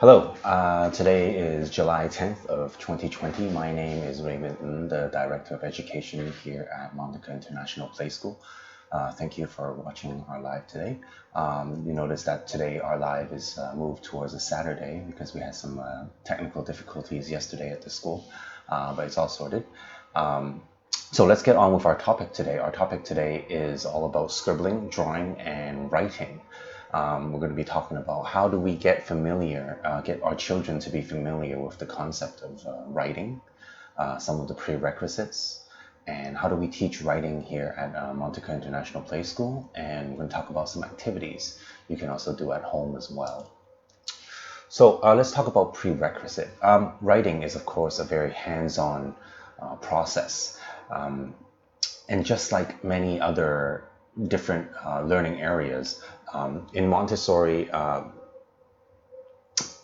Hello, today is July 10th of 2020. My name is Raymond Ng, the Director of Education here at Monteca International Play School. Thank you for watching our live today. You notice that today our live is moved towards a Saturday because we had some technical difficulties yesterday at the school, but it's all sorted. So let's get on with our topic today. Our topic today is all about scribbling, drawing, and writing. We're going to be talking about how do we get our children to be familiar with the concept of writing, some of the prerequisites, and how do we teach writing here at Monteca International Play School. And we're going to talk about some activities you can also do at home as well. So let's talk about prerequisite. Writing is, of course, a very hands-on process. And just like many other different learning areas, in Montessori,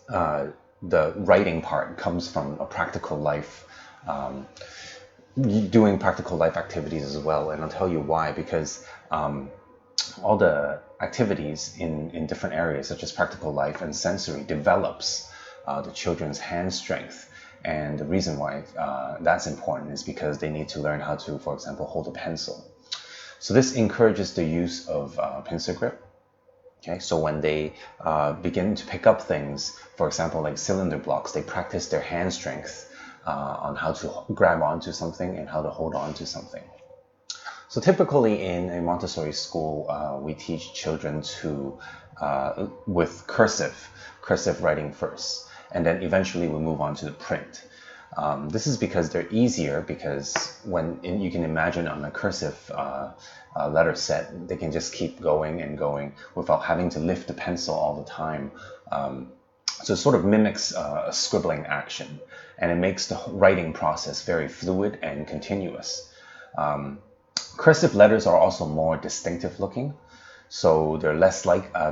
the writing part comes from a practical life, doing practical life activities as well. And I'll tell you why, because all the activities in different areas, such as practical life and sensory, develops the children's hand strength. And the reason why that's important is because they need to learn how to, for example, hold a pencil. So this encourages the use of pencil grip. Okay, so when they begin to pick up things, for example, like cylinder blocks, they practice their hand strength on how to grab onto something and how to hold on to something. So typically in a Montessori school, we teach children with cursive writing first, and then eventually we move on to the print. This is because they're easier, because you can imagine on a cursive letter set, they can just keep going and going without having to lift the pencil all the time. So it sort of mimics a scribbling action, and it makes the writing process very fluid and continuous. Cursive letters are also more distinctive looking, so they're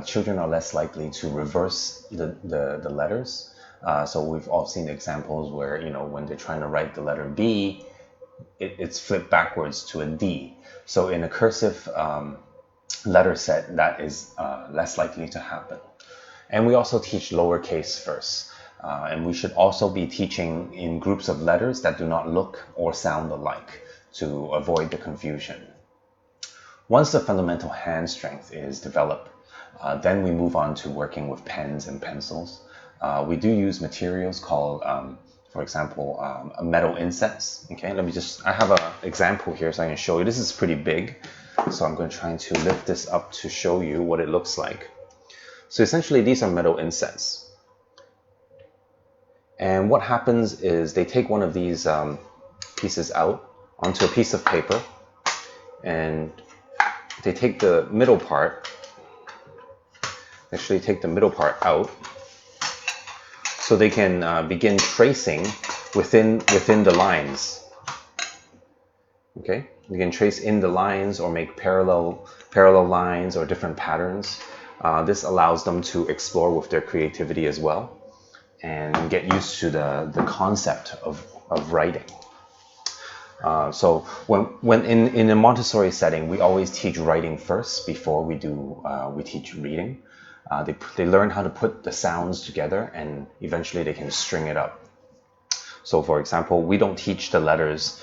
children are less likely to reverse the letters. So we've all seen examples where, when they're trying to write the letter B, it's flipped backwards to a D. So in a cursive letter set, that is less likely to happen. And we also teach lowercase first. And we should also be teaching in groups of letters that do not look or sound alike to avoid the confusion. Once the fundamental hand strength is developed, then we move on to working with pens and pencils. We do use materials called, for example, a metal insets. Okay, I have an example here so I can show you. This is pretty big, so I'm going to try to lift this up to show you what it looks like. So essentially these are metal insets. And what happens is they take one of these pieces out onto a piece of paper, and they take the middle part, out, so they can begin tracing within the lines. Okay, you can trace in the lines or make parallel lines or different patterns. This allows them to explore with their creativity as well and get used to the concept of writing. So when in a Montessori setting, we always teach writing first before we teach reading. They learn how to put the sounds together, and eventually they can string it up. So for example, we don't teach the letters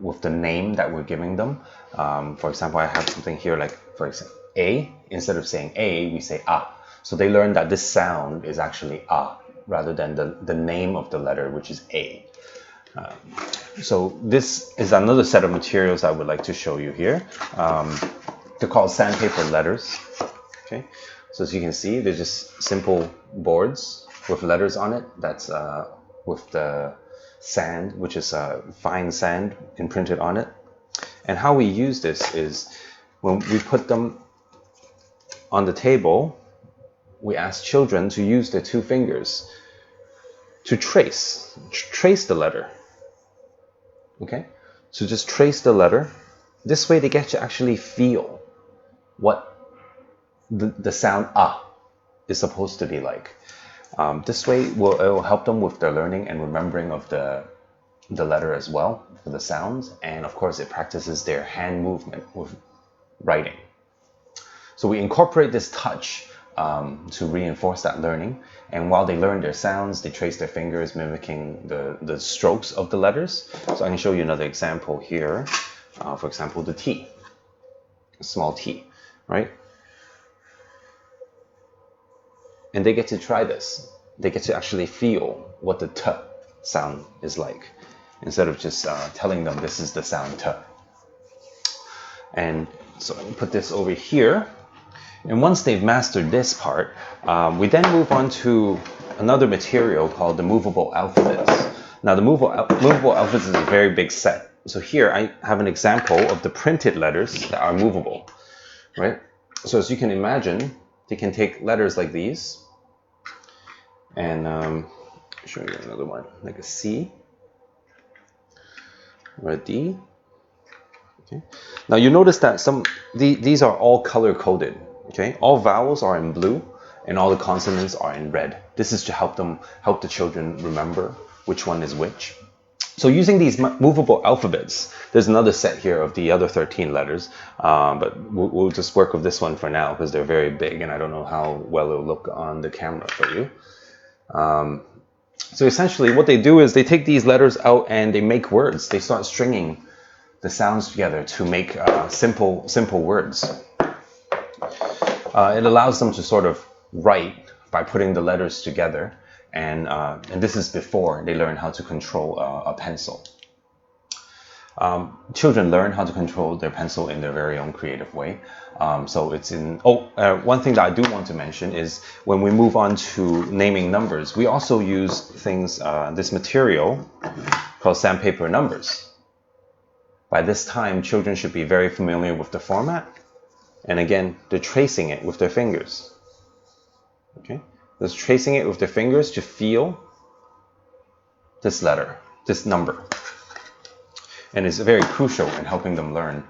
with the name that we're giving them. For example, I have something here like, for example, A. Instead of saying A, we say A. So they learn that this sound is actually A rather than the name of the letter, which is A. So this is another set of materials I would like to show you here. They're called sandpaper letters. Okay. So as you can see, they're just simple boards with letters on it. That's with the sand, which is fine sand, imprinted on it. And how we use this is when we put them on the table, we ask children to use their two fingers to trace the letter. Okay, so just trace the letter. This way they get to actually feel what the sound A is supposed to be like. This way it will help them with their learning and remembering of the letter as well, for the sounds, and of course it practices their hand movement with writing. So we incorporate this touch to reinforce that learning. And while they learn their sounds, they trace their fingers, mimicking the strokes of the letters. So I can show you another example here. For example, the T, small t, right? And they get to try this. They get to actually feel what the T sound is like, instead of just telling them this is the sound T. And so let me put this over here. And once they've mastered this part, we then move on to another material called the movable alphabets. Now, the movable alphabets is a very big set. So here I have an example of the printed letters that are movable, right? So as you can imagine, they can take letters like these, and I'll show you another one, like a C or a D. Okay. Now you notice that these are all color coded. Okay, all vowels are in blue and all the consonants are in red. This is to help the children remember which one is which. So using these movable alphabets, there's another set here of the other 13 letters, but we'll just work with this one for now because they're very big and I don't know how well it'll look on the camera for you. So essentially what they do is they take these letters out and they make words. They start stringing the sounds together to make simple words. It allows them to sort of write by putting the letters together, and this is before they learn how to control a pencil. Children learn how to control their pencil in their very own creative way. So it's one thing that I do want to mention is when we move on to naming numbers, we also use things, this material called sandpaper numbers. By this time, children should be very familiar with the format. And again, they're tracing it with their fingers. Okay? They're tracing it with their fingers to feel this letter, this number. And it's very crucial in helping them learn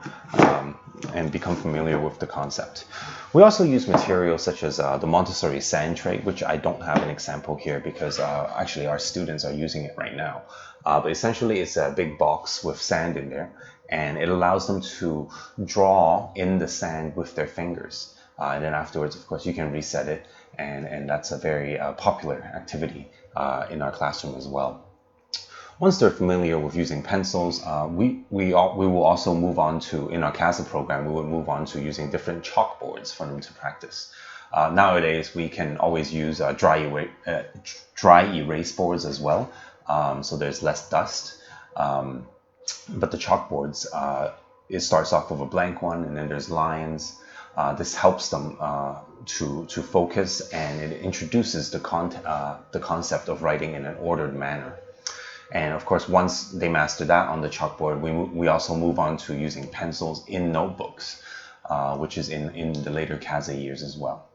and become familiar with the concept. We also use materials such as the Montessori sand tray, which I don't have an example here because actually our students are using it right now. But essentially it's a big box with sand in there, and it allows them to draw in the sand with their fingers. And then afterwards, of course, you can reset it, and that's a very popular activity in our classroom as well. Once they're familiar with using pencils, we will also move on to, in our CASA program, we will move on to using different chalkboards for them to practice. Nowadays, we can always use dry erase boards as well, so there's less dust. But the chalkboards, it starts off with a blank one, and then there's lines. This helps them to focus, and it introduces the concept of writing in an ordered manner. And of course, once they master that on the chalkboard, we also move on to using pencils in notebooks, which is in the later CASA years as well.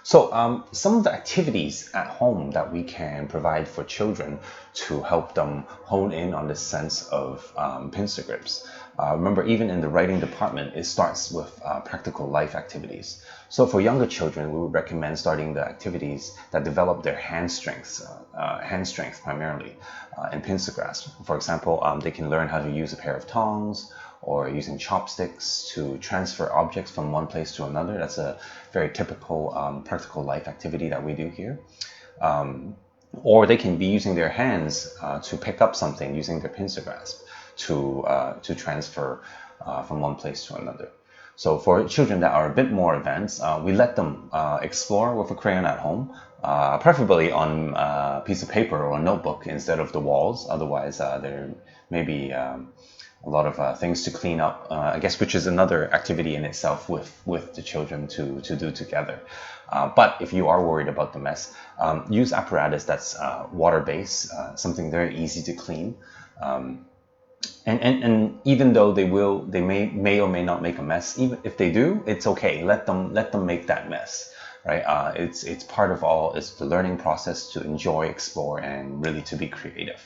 So some of the activities at home that we can provide for children to help them hone in on the sense of pincer grips. Remember, even in the writing department, it starts with practical life activities. So for younger children, we would recommend starting the activities that develop their hand strength primarily, in pincer grasp. For example, they can learn how to use a pair of tongs, or using chopsticks to transfer objects from one place to another. That's a very typical practical life activity that we do here. Or they can be using their hands to pick up something using their pincer grasp to transfer from one place to another. So for children that are a bit more advanced, we let them explore with a crayon at home, preferably on a piece of paper or a notebook instead of the walls. Otherwise, there may be a lot of things to clean up, I guess, which is another activity in itself with the children to do together. But if you are worried about the mess, use apparatus that's water-based, something very easy to clean. And even though they may or may not make a mess, even if they do, it's okay. Let them make that mess, right? It's part of it's the learning process to enjoy, explore, and really to be creative.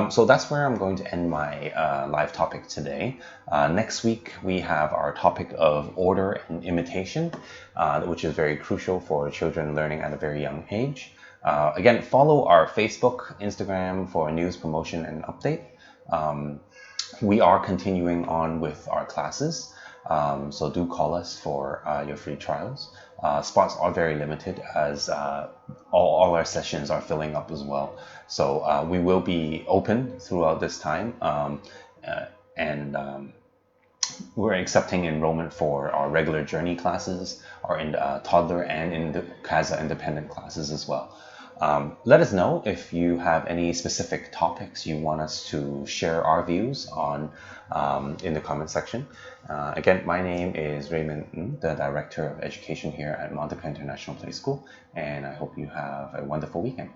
So that's where I'm going to end my live topic today. Next week, we have our topic of order and imitation, which is very crucial for children learning at a very young age. Again, follow our Facebook, Instagram for news, promotion, and update. We are continuing on with our classes. So do call us for your free trials. Spots are very limited as all our sessions are filling up as well. So we will be open throughout this time, and we're accepting enrollment for our regular journey classes, our toddler and in the CASA independent classes as well. Let us know if you have any specific topics you want us to share our views on in the comment section. Again, my name is Raymond Ng, the Director of Education here at Monteca International Play School, and I hope you have a wonderful weekend.